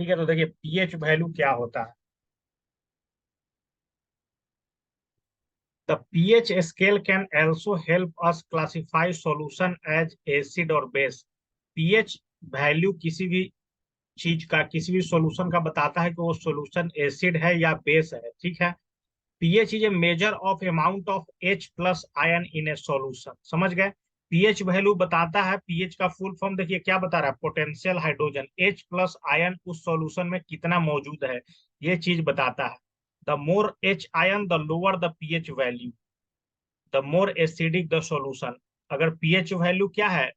ठीक है, तो देखिए पीएच वैल्यू क्या होता है। The pH scale can also help us classify solution as acid और बेस। पीएच वैल्यू किसी भी चीज का, किसी भी सॉल्यूशन का बताता है कि वो सॉल्यूशन एसिड है या बेस है। ठीक है। PH is a measure of amount of H plus ion in A solution. समझ गए। पीएच वैल्यू बताता है, पीएच का फुल फॉर्म देखिए क्या बता रहा है, potential hydrogen H plus ion उस सॉल्यूशन में कितना मौजूद है, ये चीज बताता है। The more H ion the lower the pH value, the more acidic the solution. अगर पीएच वैल्यू क्या है,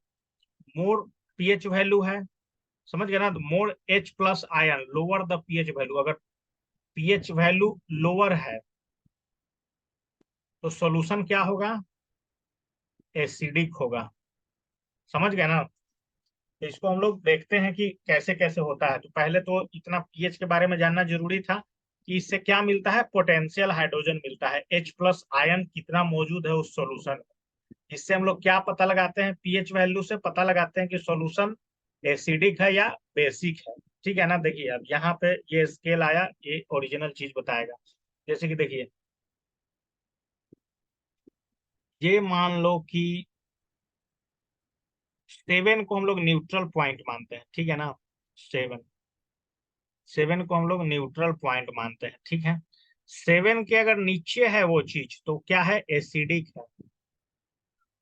मोर पीएच वैल्यू है, समझ गए ना, more H plus ion lower the pH value. अगर पीएच वैल्यू लोअर है तो सॉल्यूशन क्या होगा, एसिडिक होगा। समझ गए ना। तो इसको हम लोग देखते हैं कि कैसे कैसे होता है। तो पहले तो इतना पीएच के बारे में जानना जरूरी था कि इससे क्या मिलता है, पोटेंशियल हाइड्रोजन मिलता है, एच प्लस आयन कितना मौजूद है उस सॉल्यूशन में। इससे हम लोग क्या पता लगाते हैं, पीएच वैल्यू से पता लगाते हैं कि सॉल्यूशन एसिडिक है या बेसिक है। ठीक है ना। देखिए अब यहाँ पे ये स्केल आया, ये ओरिजिनल चीज बताएगा। जैसे कि देखिए, ये मान लो कि 7 को हम लोग न्यूट्रल पॉइंट मानते हैं। ठीक है ना। 7, 7 को हम लोग न्यूट्रल पॉइंट मानते हैं। ठीक है। 7 के अगर नीचे है वो चीज तो क्या है, एसिडिक है।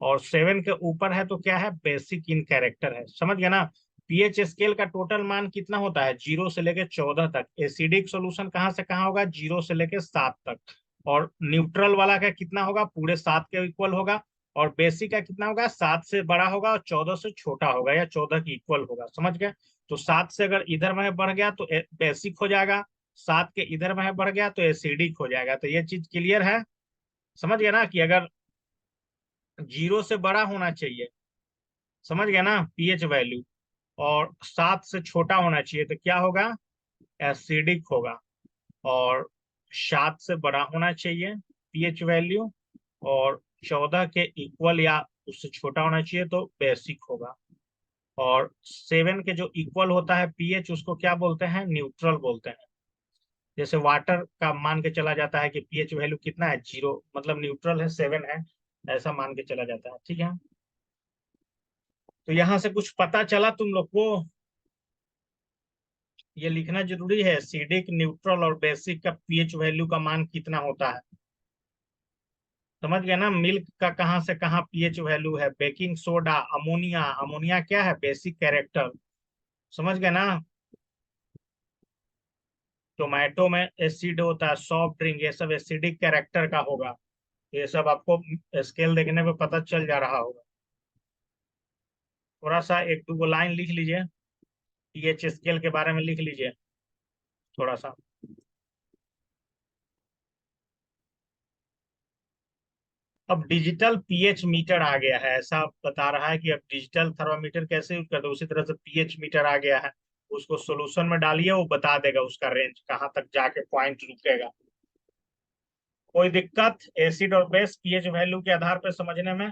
और 7 के ऊपर है तो क्या है, बेसिक इन कैरेक्टर है। समझ गए ना। पीएच स्केल का टोटल मान कितना होता है, 0 से लेके 14 तक। एसिडिक सॉल्यूशन कहाँ से कहाँ होगा, 0 से लेके 7 तक। और न्यूट्रल वाला का कितना होगा, पूरे 7 के इक्वल होगा। और बेसिक का कितना होगा, 7 से बड़ा होगा और 14 से छोटा होगा या 14 के इक्वल होगा। समझ गए। तो 7 से अगर इधर में बढ़ गया तो बेसिक हो जाएगा, 7 के इधर में बढ़ गया तो एसिडिक हो जाएगा। तो ये चीज क्लियर है। समझ गए ना कि अगर 0 से बड़ा होना चाहिए, समझ गया ना, पीएच वैल्यू, और 7 से छोटा होना चाहिए तो क्या होगा, एसिडिक होगा। और 7 से बड़ा होना चाहिए पीएच वैल्यू, और 14 के इक्वल या उससे छोटा होना चाहिए तो बेसिक होगा। और 7 के जो इक्वल होता है पीएच, उसको क्या बोलते हैं, न्यूट्रल बोलते हैं। जैसे वाटर का मान के चला जाता है कि पीएच वैल्यू कितना है, 0, मतलब न्यूट्रल है, 7 है, ऐसा मान के चला जाता है। ठीक है। तो यहां से कुछ पता चला तुम लोग को, ये लिखना जरूरी है, एसिडिक, न्यूट्रल और बेसिक का पीएच वैल्यू का मान कितना होता है। समझ गया ना। मिल्क का कहाँ से कहाँ पीएच वैल्यू है, बेकिंग सोडा, अमोनिया, अमोनिया क्या है, बेसिक कैरेक्टर। समझ गए ना। टोमेटो में एसिड होता है, सॉफ्ट ड्रिंक, ये सब एसिडिक कैरेक्टर का होगा। ये सब आपको स्केल देखने पे पता चल जा रहा होगा। थोड़ा सा एक दो लाइन लिख लीजिए, पीएच स्केल के बारे में लिख लीजिए थोड़ा सा। अब डिजिटल पीएच मीटर आ गया है, ऐसा बता रहा है कि अब डिजिटल थर्मामीटर कैसे यूज करते हैं, उसी तरह से पीएच मीटर आ गया है। उसको सॉल्यूशन में डालिए, वो बता देगा उसका रेंज कहाँ तक जाके पॉइंट रुकेगा। कोई दिक्कत एसिड और बेस पीएच वैल्यू के आधार पर समझने में।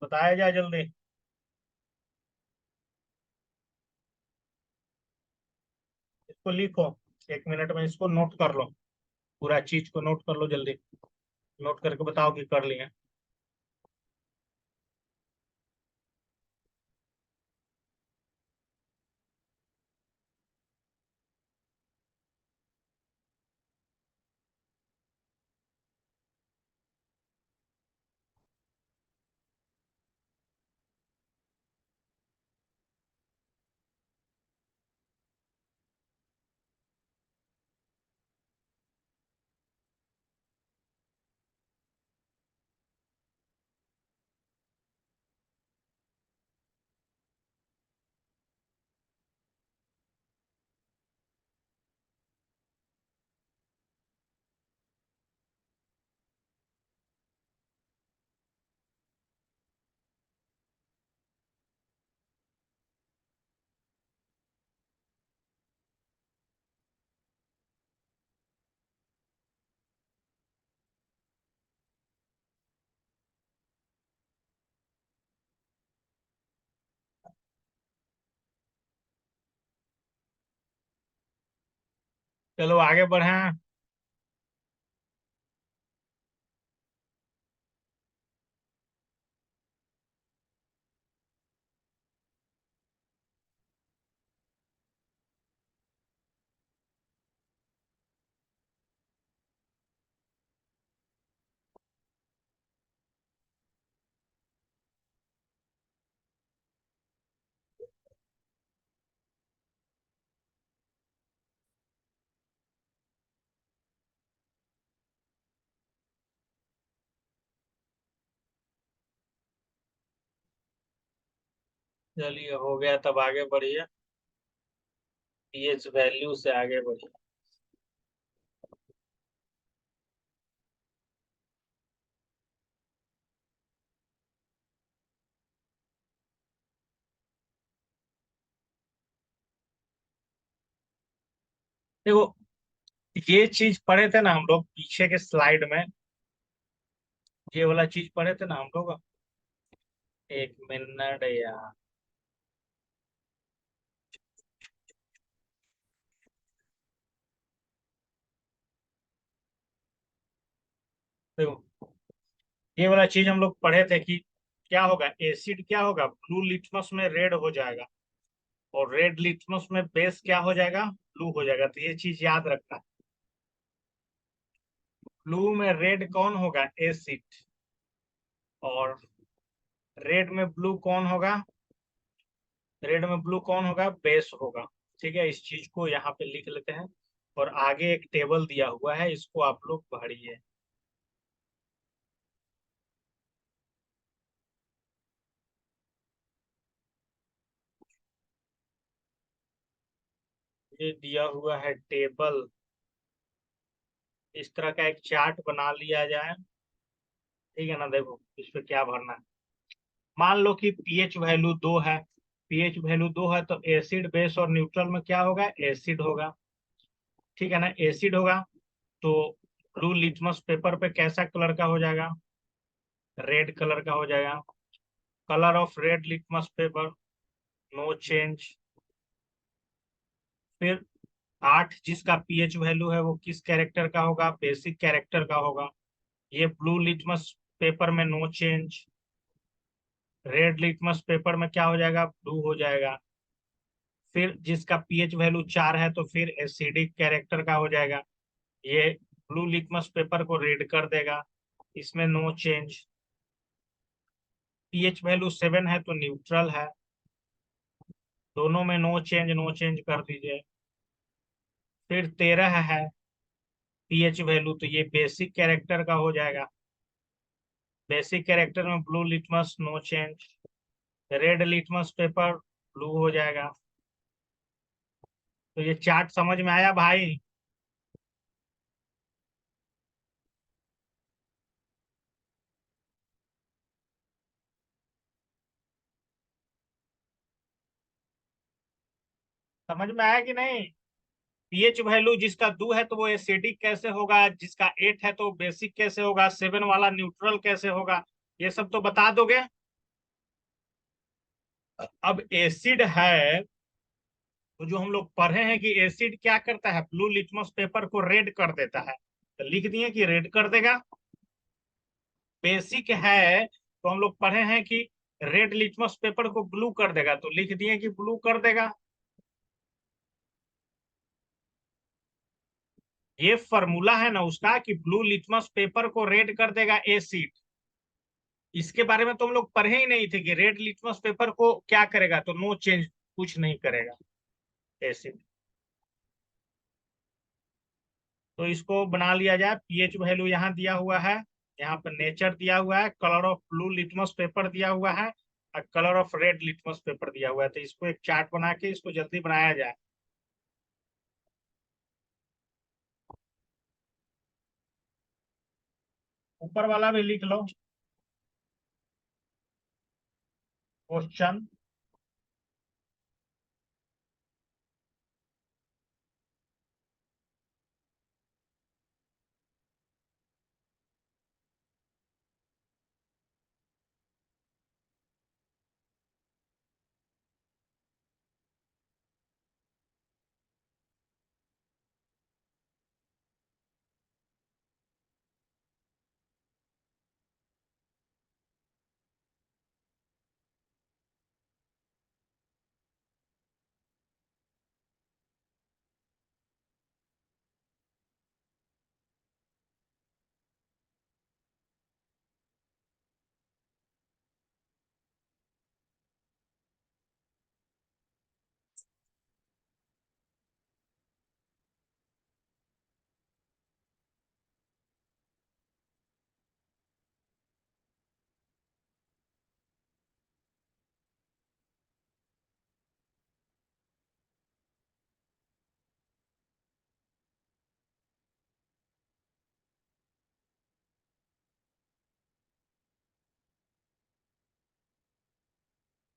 बताया जाए जल्दी। इसको लिखो, 1 मिनट में इसको नोट कर लो, पूरा चीज को नोट कर लो जल्दी। नोट करके बताओ कि कर लिए। चलो आगे बढ़े। चलिए हो गया, तब आगे बढ़िए। पीएच वैल्यू से आगे बढ़िए। देखो, ये चीज पढ़े थे ना हम लोग पीछे के स्लाइड में। ये वाला चीज पढ़े थे ना हम लोग। एक मिनट यार। देखो, ये वाला चीज हम लोग पढ़े थे कि क्या होगा, एसिड क्या होगा, ब्लू लिटमस में रेड हो जाएगा। और रेड लिटमस में बेस क्या हो जाएगा, ब्लू हो जाएगा। तो ये चीज याद रखना। ब्लू में रेड कौन होगा, एसिड। और रेड में ब्लू कौन होगा, रेड में ब्लू कौन होगा, बेस होगा। ठीक है, इस चीज को यहाँ पे लिख लेते हैं। और आगे एक टेबल दिया हुआ है, इसको आप लोग पढ़िए। ये दिया हुआ है टेबल। इस तरह का एक चार्ट बना लिया जाए। ठीक है ना, देखो इस पे क्या भरना है। मान लो कि पीएच वैल्यू 2 है। पीएच वैल्यू 2 है तो एसिड बेस और न्यूट्रल में क्या होगा, एसिड होगा। ठीक है ना, एसिड होगा। तो ब्लू लिटमस पेपर पे कैसा कलर का हो जाएगा, रेड कलर का हो जाएगा। Colour of red litmus paper, no change. फिर 8 जिसका पीएच वैल्यू है वो किस कैरेक्टर का होगा, बेसिक कैरेक्टर का होगा। ये ब्लू लिटमस पेपर में no change. Red litmus paper में क्या हो जाएगा, ब्लू हो जाएगा। फिर जिसका पीएच वैल्यू 4 है तो फिर एसिडिक कैरेक्टर का हो जाएगा। ये ब्लू लिटमस पेपर को रेड कर देगा, इसमें नो चेंज। पीएच वैल्यू 7 है तो न्यूट्रल है, दोनों में नो चेंज, नो चेंज कर दीजिए। फिर 13 है पीएच वैल्यू, तो ये बेसिक कैरेक्टर का हो जाएगा। बेसिक कैरेक्टर में blue litmus no change. Red litmus paper blue हो जाएगा। तो ये चार्ट समझ में आया भाई। समझ में आया कि नहीं। पीएच वैल्यू जिसका 2 है तो वो एसिडिक कैसे होगा, जिसका 8 है तो बेसिक कैसे होगा, 7 वाला न्यूट्रल कैसे होगा, ये सब तो बता दोगे। अब एसिड है तो जो हम लोग पढ़े हैं कि एसिड क्या करता है, ब्लू लिटमस पेपर को रेड कर देता है, तो लिख दिए कि रेड कर देगा। बेसिक है तो हम लोग पढ़े हैं कि रेड लिटमस पेपर को ब्लू कर देगा, तो लिख दिए कि ब्लू कर देगा। ये फॉर्मूला है ना उसका कि ब्लू लिटमस पेपर को रेड कर देगा एसिड। इसके बारे में तो हम लोग पढ़े ही नहीं थे कि रेड लिटमस पेपर को क्या करेगा, तो नो चेंज, कुछ नहीं करेगा एसिड। तो इसको बना लिया जाए। पीएच वैल्यू यहाँ दिया हुआ है, यहाँ पर नेचर दिया हुआ है, colour of blue litmus paper दिया हुआ है, और colour of red litmus paper दिया हुआ है। तो इसको एक चार्ट बना के इसको जल्दी बनाया जाए। ऊपर वाला भी लिख लो, क्वेश्चन।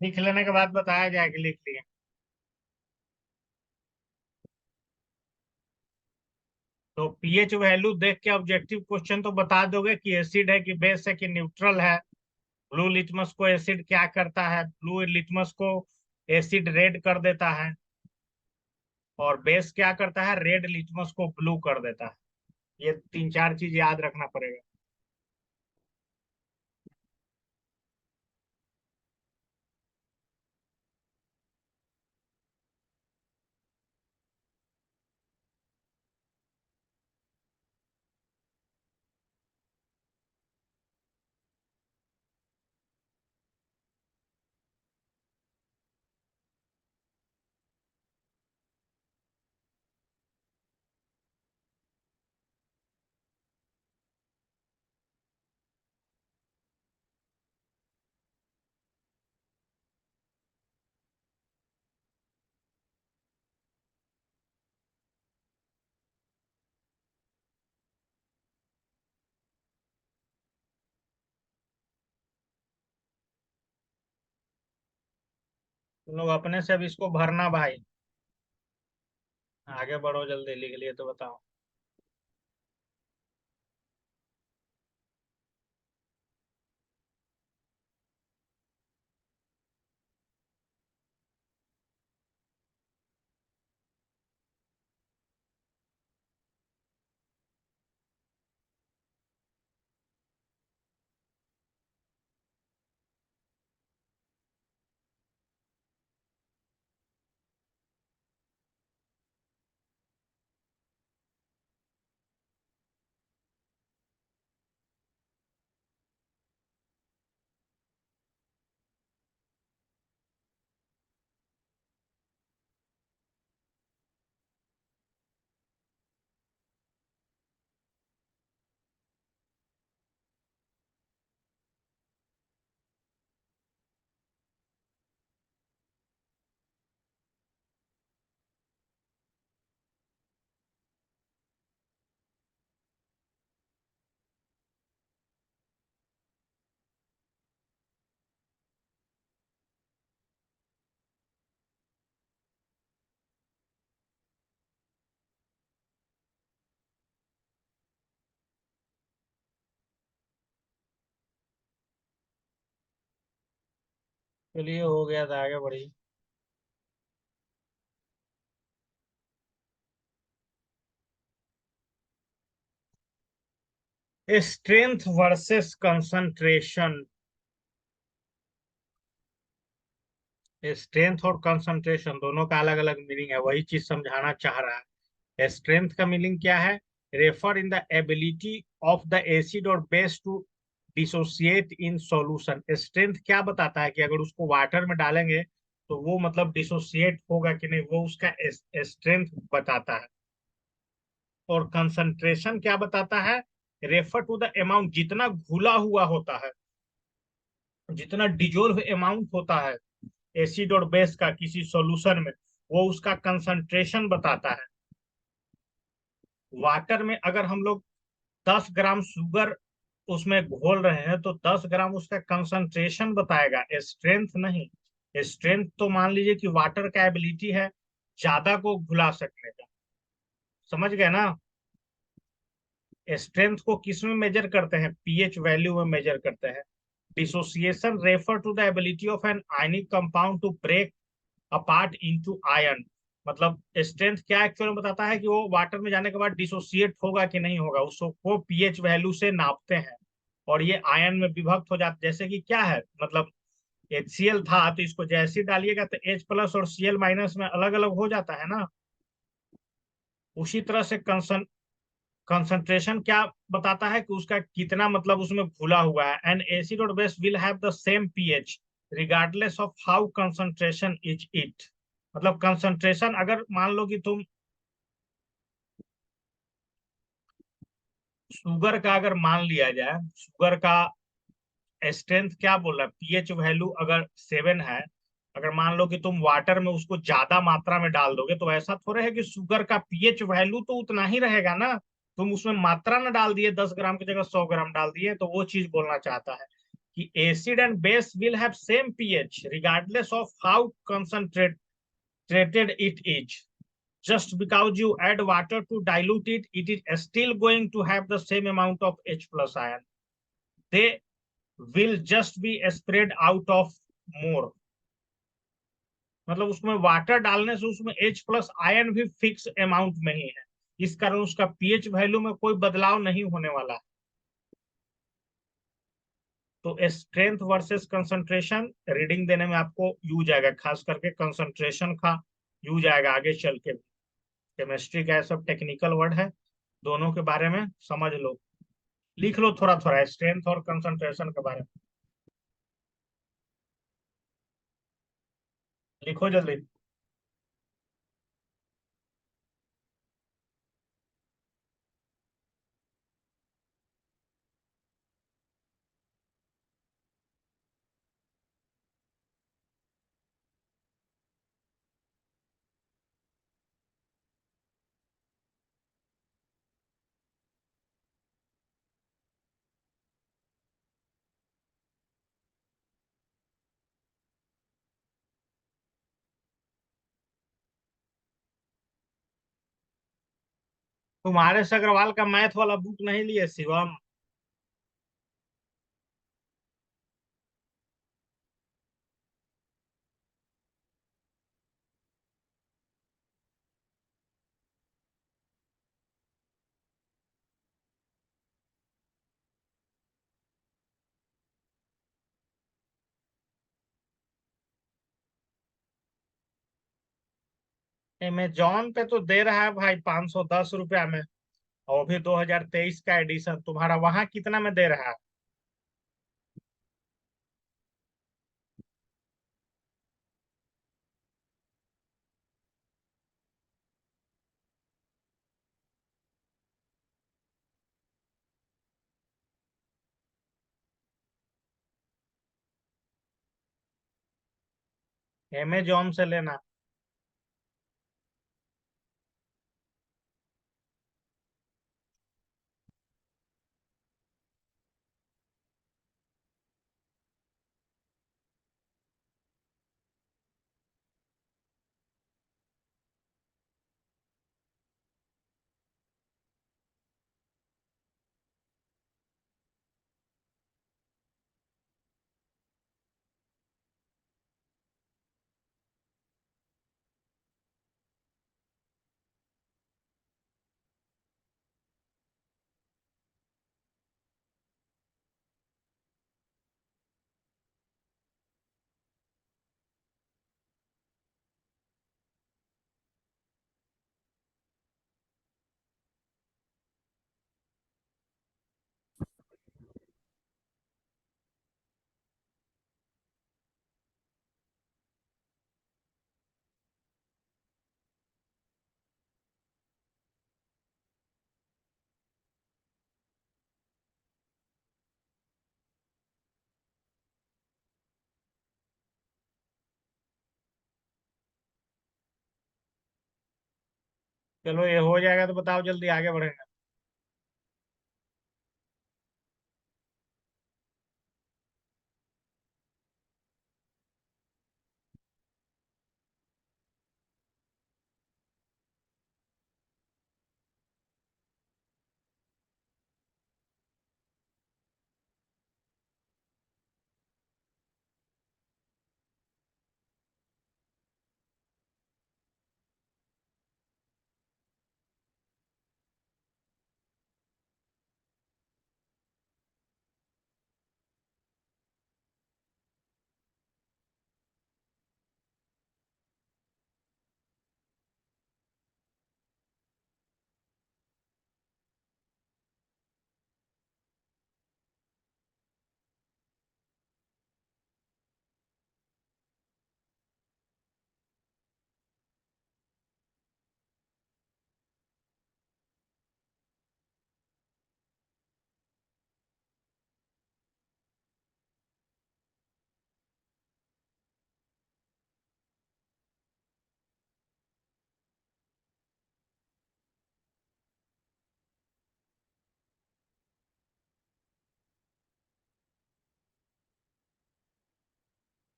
लिख लेने के बाद बताया जाए कि लिख लिए। तो पीएच वैल्यू देख के ऑब्जेक्टिव क्वेश्चन तो बता दोगे कि एसिड है कि बेस है कि न्यूट्रल है। ब्लू लिटमस को एसिड क्या करता है, ब्लू लिटमस को एसिड रेड कर देता है, और बेस क्या करता है, रेड लिटमस को ब्लू कर देता है। ये तीन चार चीज याद रखना पड़ेगा। तुम लोग अपने से अब इसको भरना भाई। आगे बढ़ो जल्दी, लिख लिए तो बताओ। चलिए हो गया था, आगे बढ़िए। Strength versus concentration. स्ट्रेंथ और कंसंट्रेशन दोनों का अलग अलग मीनिंग है, वही चीज समझाना चाह रहा है। स्ट्रेंथ का मीनिंग क्या है, refer in the ability of the acid और base to dissociate in solution. Strength क्या बताता है कि अगर उसको वाटर में डालेंगे तो वो मतलब डिसोसिएट होगा कि नहीं, वो उसका स्ट्रेंथ बताता है। और कंसंट्रेशन क्या बताता है, रेफर टू द अमाउंट, जितना घुला हुआ होता है, जितना डिजोल्व अमाउंट होता है एसिड और बेस का किसी सॉल्यूशन में, वो उसका कंसंट्रेशन बताता है। वाटर में अगर हम लोग 10 ग्राम शुगर उसमें घोल रहे हैं तो 10 ग्राम उसका कंसंट्रेशन बताएगा, स्ट्रेंथ नहीं। स्ट्रेंथ तो मान लीजिए कि वाटर का एबिलिटी है ज्यादा को घुला सकने का। समझ गए ना। स्ट्रेंथ को किस में मेजर करते हैं, पीएच वैल्यू में मेजर करते हैं। Dissociation refer to the ability of an ionic compound to break apart into ion. मतलब स्ट्रेंथ क्या एक्चुअल में बताता है कि वो वाटर में जाने के बाद डिसोसिएट होगा कि नहीं होगा, उसको पीएच वैल्यू से नापते हैं। और ये आयन में विभक्त हो जाता, जैसे कि क्या है मतलब HCl था तो इसको जैसे ही डालिएगा तो H प्लस और Cl माइनस में अलग अलग हो जाता है ना। उसी तरह से कंसंट्रेशन क्या बताता है कि उसका कितना मतलब उसमें घुला हुआ है। एन एसिड और base will have the same pH regardless of how concentration is it. मतलब कंसंट्रेशन अगर मान लो कि तुम शुगर का अगर मान लिया जाए, शुगर का स्ट्रेंथ क्या बोल रहा है, पीएच वैल्यू अगर 7 है, अगर मान लो कि तुम वाटर में उसको ज्यादा मात्रा में डाल दोगे तो ऐसा थोड़ा है कि शुगर का पीएच वैल्यू तो उतना ही रहेगा ना। तुम उसमें मात्रा ना डाल दिए, 10 ग्राम की जगह 100 ग्राम डाल दिए, तो वो चीज बोलना चाहता है। कि acid and base will have same pH regardless of how concentrated it is. Just because you add water to dilute it, it is still going to have the same amount of H plus ion. They will just be spread out of more. मतलब उसमें water डालने से उसमें H plus ion भी fix amount में ही है, इस कारण उसका पीएच वैल्यू में कोई बदलाव नहीं होने वाला है। तो स्ट्रेंथ वर्सेस कंसंट्रेशन रीडिंग देने में आपको यूज आएगा, खास करके कंसंट्रेशन का यूज आएगा आगे चल के। केमिस्ट्री का सब टेक्निकल वर्ड है, दोनों के बारे में समझ लो, लिख लो थोड़ा थोड़ा स्ट्रेंथ और कंसंट्रेशन के बारे में, लिखो जल्दी। तुम्हारे से अग्रवाल का मैथ वाला बुक नहीं लिए शिवम? अमेजोन पे तो दे रहा है भाई 510 रुपया में, और भी 2023 का एडिशन, तुम्हारा वहां कितना में दे रहा है? अमेजोन से लेना। चलो ये हो जाएगा तो बताओ, जल्दी आगे बढ़ेंगे।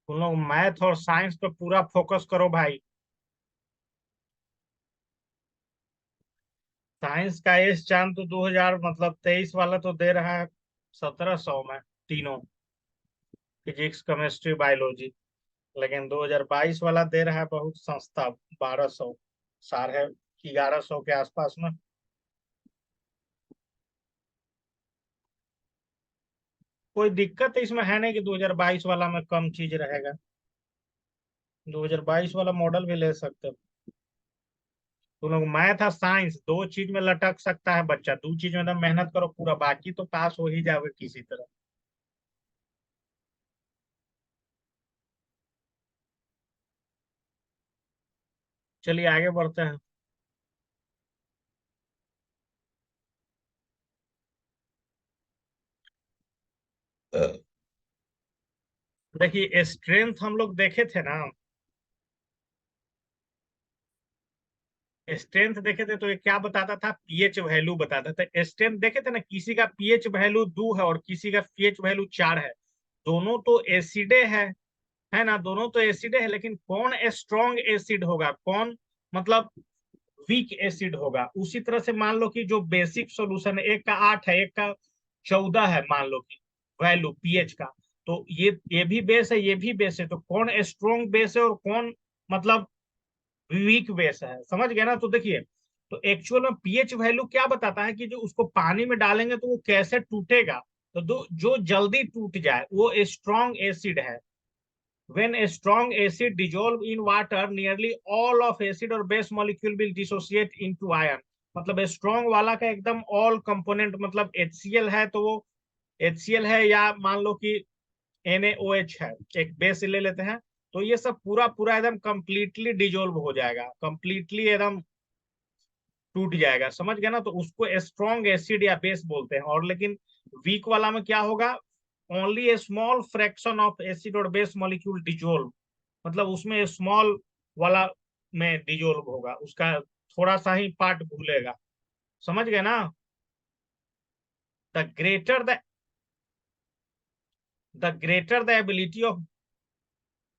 तुम लोग मैथ और साइंस पे पूरा फोकस करो भाई। साइंस का एस चांद तो 2000 मतलब 23 वाला तो दे रहा है 1700 में, तीनों, फिजिक्स केमिस्ट्री बायोलॉजी। लेकिन 2022 वाला दे रहा है बहुत सस्ता, 1200, 1100 के आसपास में। कोई दिक्कत इसमें है नहीं कि 2022 वाला में कम चीज रहेगा। 2022 वाला मॉडल भी ले सकते हो। तुम लोग मैथ और साइंस दो चीज में लटक सकता है बच्चा, दो चीज में एकदम मेहनत करो पूरा, बाकी तो पास हो ही जाओगे किसी तरह। चलिए आगे बढ़ते हैं। देखिए स्ट्रेंथ हम लोग देखे थे ना, स्ट्रेंथ देखे थे तो ये क्या बताता था, पीएच वैल्यू बताता था। स्ट्रेंथ देखे थे ना, किसी का पीएच वैल्यू 2 है और किसी का पीएच वैल्यू 4 है। दोनों तो एसिडे है ना, दोनों तो एसिडे है, लेकिन कौन स्ट्रॉन्ग एसिड होगा, कौन मतलब वीक एसिड होगा। उसी तरह से मान लो कि जो बेसिक सॉल्यूशन है, एक का 8 है, एक का 14 है, मान लो कि वैल्यू पीएच का, तो ये भी बेस है, ये भी बेस है, तो कौन स्ट्रॉन्ग बेस है और कौन मतलब वीक बेस है, समझ गया ना। तो देखिए, तो एक्चुअल में पीएच वैल्यू क्या बताता है कि जो उसको पानी में डालेंगे तो वो कैसे टूटेगा। तो जो जल्दी टूट जाए वो स्ट्रॉन्ग एसिड है। When a strong acid dissolve in water, nearly all of acid or base molecule will dissociate into ion। मतलब स्ट्रॉन्ग वाला का एकदम ऑल कंपोनेंट, मतलब HCl है तो वो HCl है, या मान लो कि NaOH है, एक बेस ले लेते हैं, तो ये सब पूरा पूरा एकदम कंप्लीटली डिजोल्व हो जाएगा, कंप्लीटली एकदम टूट जाएगा, समझ गया ना। तो उसको स्ट्रॉन्ग एसिड या बेस बोलते हैं। और लेकिन वीक वाला में क्या होगा, only A small fraction of acid और बेस मॉलिक्यूल डिजोल्व, मतलब उसमें स्मॉल वाला में डिजोल्व होगा, उसका थोड़ा सा ही पार्ट भूलेगा, समझ गए ना। The greater the ability of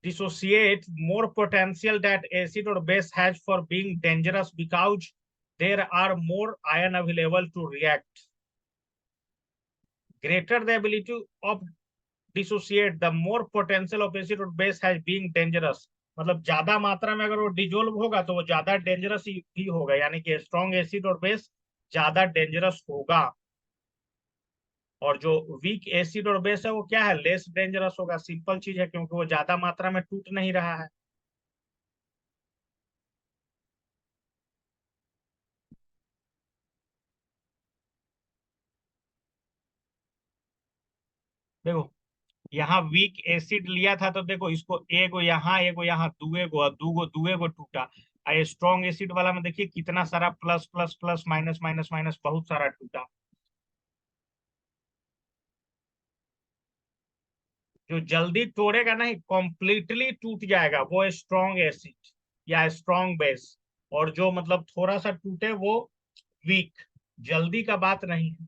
dissociate, more potential that acid or base has for being dangerous because there are more ion available to react। Greater the ability of dissociate, the more potential of acid or base has being dangerous। मतलब ज्यादा मात्रा में अगर वो dissolve होगा तो वो ज्यादा डेंजरस ही होगा, यानी कि स्ट्रॉन्ग एसिड और बेस ज्यादा डेंजरस होगा। और जो वीक एसिड और बेस है वो क्या है, लेस डेंजरस होगा। सिंपल चीज है, क्योंकि वो ज्यादा मात्रा में टूट नहीं रहा है। देखो, यहाँ वीक एसिड लिया था तो देखो, इसको एगो यहाँ दूगो टूटा। स्ट्रॉन्ग एसिड वाला में देखिए कितना सारा plus plus plus minus minus minus बहुत सारा टूटा। जो जल्दी तोड़ेगा नहीं, कॉम्प्लीटली टूट जाएगा, वो स्ट्रॉन्ग एसिड या स्ट्रॉन्ग बेस। और जो मतलब थोड़ा सा टूटे वो वीक, जल्दी का बात नहीं है।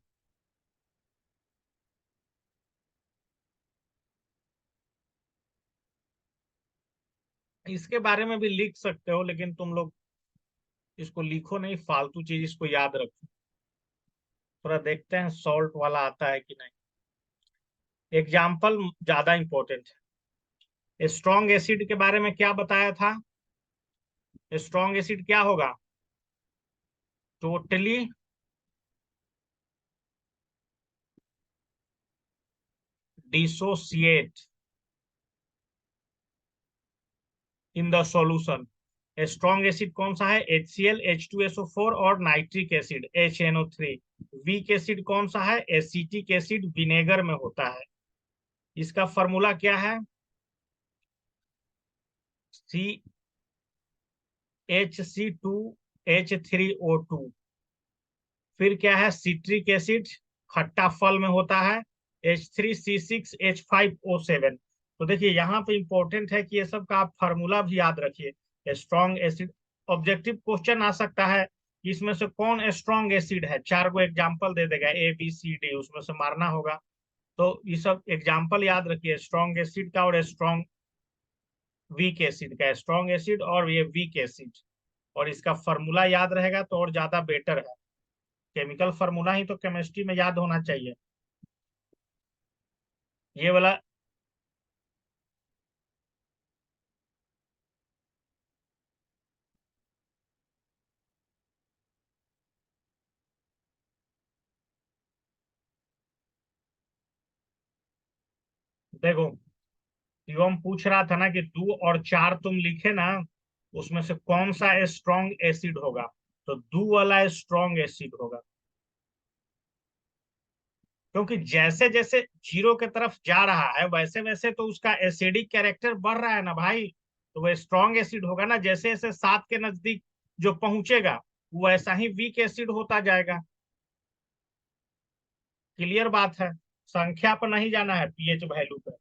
इसके बारे में भी लिख सकते हो, लेकिन तुम लोग इसको लिखो नहीं, फालतू चीज, इसको याद रखो। थोड़ा देखते हैं सॉल्ट वाला आता है कि नहीं। एग्जाम्पल ज्यादा इंपॉर्टेंट है। स्ट्रॉन्ग एसिड के बारे में क्या बताया था, स्ट्रॉन्ग एसिड क्या होगा, totally dissociate in the solution. Strong acid कौन सा है, HCl, H2SO4 और nitric acid HNO3। Weak acid कौन सा है, एसिटिक एसिड, विनेगर में होता है। इसका फॉर्मूला क्या है, CHC2H3O2। फिर क्या है, सिट्रिक एसिड, खट्टा फल में होता है, H3C6H5O7। तो देखिए यहाँ पे इंपॉर्टेंट है कि ये सब का आप फार्मूला भी याद रखिए। स्ट्रॉन्ग एसिड, ऑब्जेक्टिव क्वेश्चन आ सकता है कि इसमें से कौन स्ट्रॉन्ग एसिड है, चार गो एग्जाम्पल दे देगा ABCD, उसमें से मारना होगा। तो ये सब एग्जाम्पल याद रखिए स्ट्रॉन्ग एसिड का और स्ट्रॉन्ग वीक एसिड का, स्ट्रॉन्ग एसिड और ये वीक एसिड। और इसका फॉर्मूला याद रहेगा तो और ज्यादा बेटर है। केमिकल फॉर्मूला ही तो केमिस्ट्री में याद होना चाहिए। ये वाला देखो, शिवम पूछ रहा था ना कि 2 और 4 तुम लिखे ना, उसमें से कौन सा स्ट्रॉन्ग एसिड होगा, तो दो वाला स्ट्रॉन्ग एसिड होगा। क्योंकि जैसे जैसे जीरो की तरफ जा रहा है वैसे वैसे तो उसका एसिडिक कैरेक्टर बढ़ रहा है ना भाई, तो वह स्ट्रॉन्ग एसिड होगा ना। जैसे जैसे 7 के नजदीक जो पहुंचेगा वैसा ही वीक एसिड होता जाएगा। क्लियर बात है। संख्या पर नहीं जाना है, पीएच वैल्यू पर।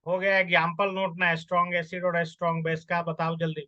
हो गया एग्जाम्पल नोट ना, स्ट्रॉन्ग एसिड और स्ट्रॉन्ग बेस का बताओ जल्दी।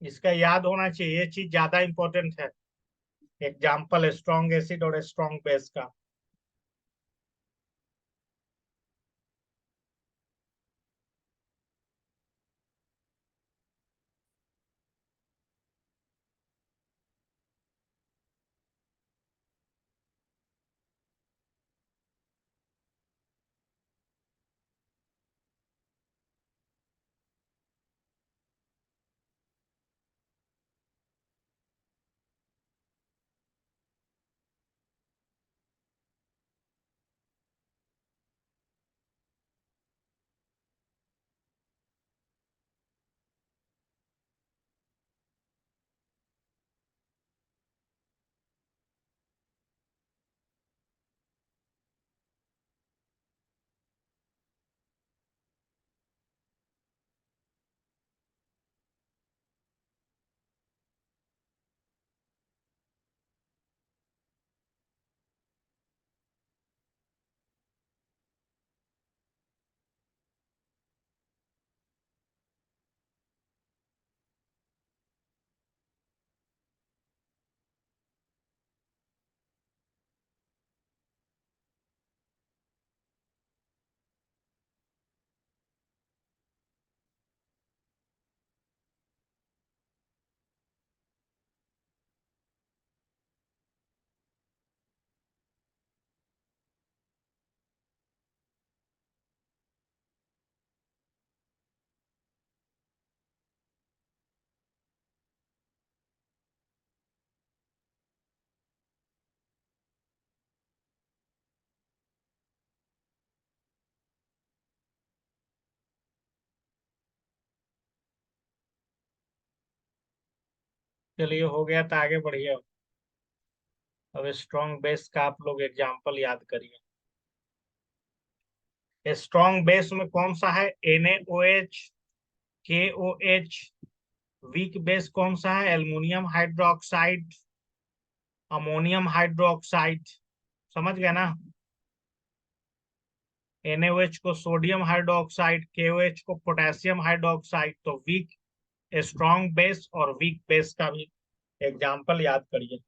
इसका याद होना चाहिए, ये चीज ज्यादा इंपॉर्टेंट है। एग्जाम्पल स्ट्रॉन्ग एसिड और स्ट्रॉन्ग बेस का। चलिए हो गया तो आगे बढ़िए। अब स्ट्रॉन्ग बेस का आप लोग एग्जाम्पल याद करिए। स्ट्रॉन्ग बेस में कौन सा है? NaOH, KOH। वीक बेस कौन सा है? Aluminium hydroxide, ammonium hydroxide. समझ गए ना? NaOH को सोडियम हाइड्रोक्साइड, KOH को पोटेशियम हाइड्रोक्साइड। तो वीक, स्ट्रॉन्ग बेस और वीक बेस का भी एग्जाम्पल याद करिए।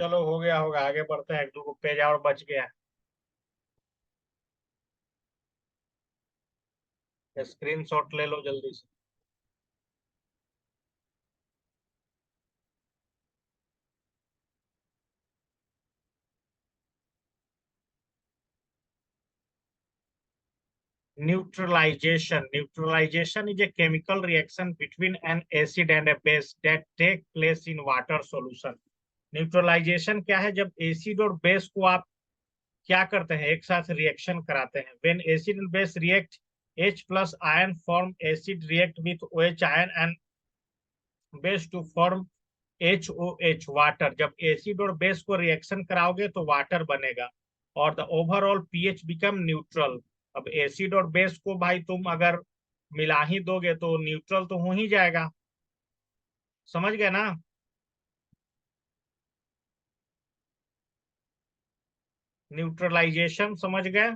चलो हो गया होगा, आगे बढ़ते हैं। एक दो पेज और बच गया है, स्क्रीनशॉट ले लो जल्दी से। Neutralization. Neutralization is a chemical reaction between an acid and a base that take place in water solution. Neutralisation क्या है? जब एसिड और बेस को आप क्या करते हैं, एक साथ रिएक्शन कराते हैं। When acid and base react, H plus ion form acid react with OH ion and base to form HOH water. जब एसिड और बेस को रिएक्शन कराओगे तो वाटर बनेगा और the overall pH become neutral. अब एसिड और बेस को भाई तुम अगर मिला ही दोगे तो न्यूट्रल तो हो ही जाएगा। समझ गए ना? न्यूट्रलाइजेशन समझ गए?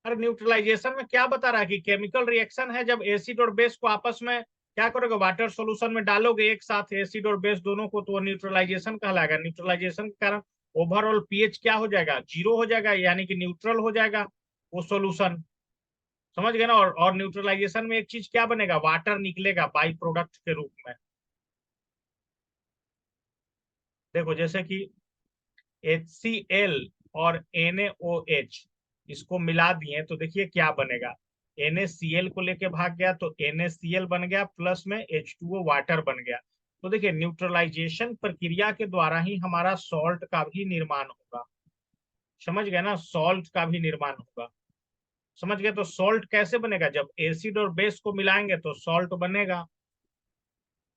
अरे न्यूट्रलाइजेशन में क्या बता रहा है कि केमिकल रिएक्शन है, जब एसिड और बेस को आपस में क्या करोगे, वाटर सॉल्यूशन में डालोगे एक साथ एसिड और बेस दोनों को, तो वो न्यूट्रलाइजेशन कहलाएगा। न्यूट्रलाइजेशन के कारण ओवरऑल पीएच क्या हो जाएगा? जीरो हो जाएगा, यानी कि न्यूट्रल हो जाएगा वो सॉल्यूशन। समझ गए ना? और न्यूट्रलाइजेशन में एक चीज क्या बनेगा? वाटर निकलेगा बाई प्रोडक्ट के रूप में। देखो जैसे कि HCl और NaOH, इसको मिला दिए तो देखिए क्या बनेगा। NaCl को लेके भाग गया तो NaCl बन गया, प्लस में H2O वाटर बन गया। तो देखिए न्यूट्रलाइजेशन प्रक्रिया के द्वारा ही हमारा सॉल्ट का भी निर्माण होगा। समझ गए ना? सॉल्ट का भी निर्माण होगा। समझ गए? तो सॉल्ट कैसे बनेगा? जब एसिड और बेस को मिलाएंगे तो सॉल्ट बनेगा।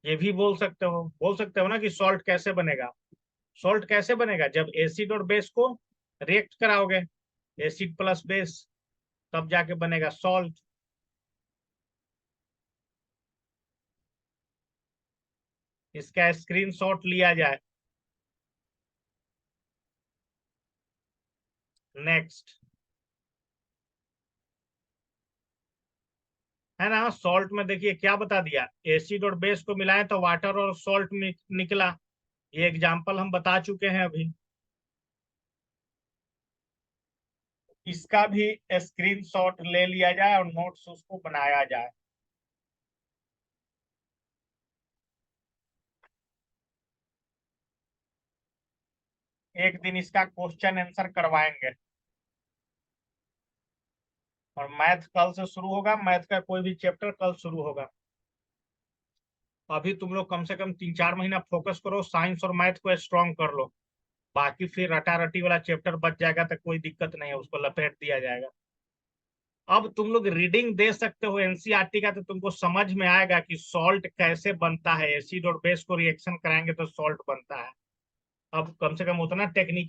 ये भी बोल सकते हो ना कि सॉल्ट कैसे बनेगा। सॉल्ट कैसे बनेगा? जब एसिड और बेस को रिएक्ट कराओगे, एसिड प्लस बेस, तब जाके बनेगा सॉल्ट। इसका स्क्रीनशॉट लिया जाए। नेक्स्ट है ना, सॉल्ट में देखिए क्या बता दिया, एसिड और बेस को मिलाएं तो वाटर और सॉल्ट निकला। ये एग्जाम्पल हम बता चुके हैं अभी। इसका भी स्क्रीनशॉट ले लिया जाए और नोट्स उसको बनाया जाए। एक दिन इसका क्वेश्चन आंसर करवाएंगे। और मैथ कल से शुरू होगा, मैथ का कोई भी चैप्टर कल शुरू होगा। अभी तुम लोग कम से कम 3-4 महीना फोकस करो, साइंस और मैथ को स्ट्रॉन्ग कर लो। बाकी फिर रटा रटी वाला चैप्टर बच जाएगा तो कोई दिक्कत नहीं है, उसको लपेट दिया जाएगा। अब तुम लोग रीडिंग दे सकते हो एनसीईआरटी का, तो तुमको समझ में आएगा कि सॉल्ट कैसे बनता है, एसिड और बेस को रिएक्शन कराएंगे तो सॉल्ट बनता है। अब कम से कम उतना टेक्निकल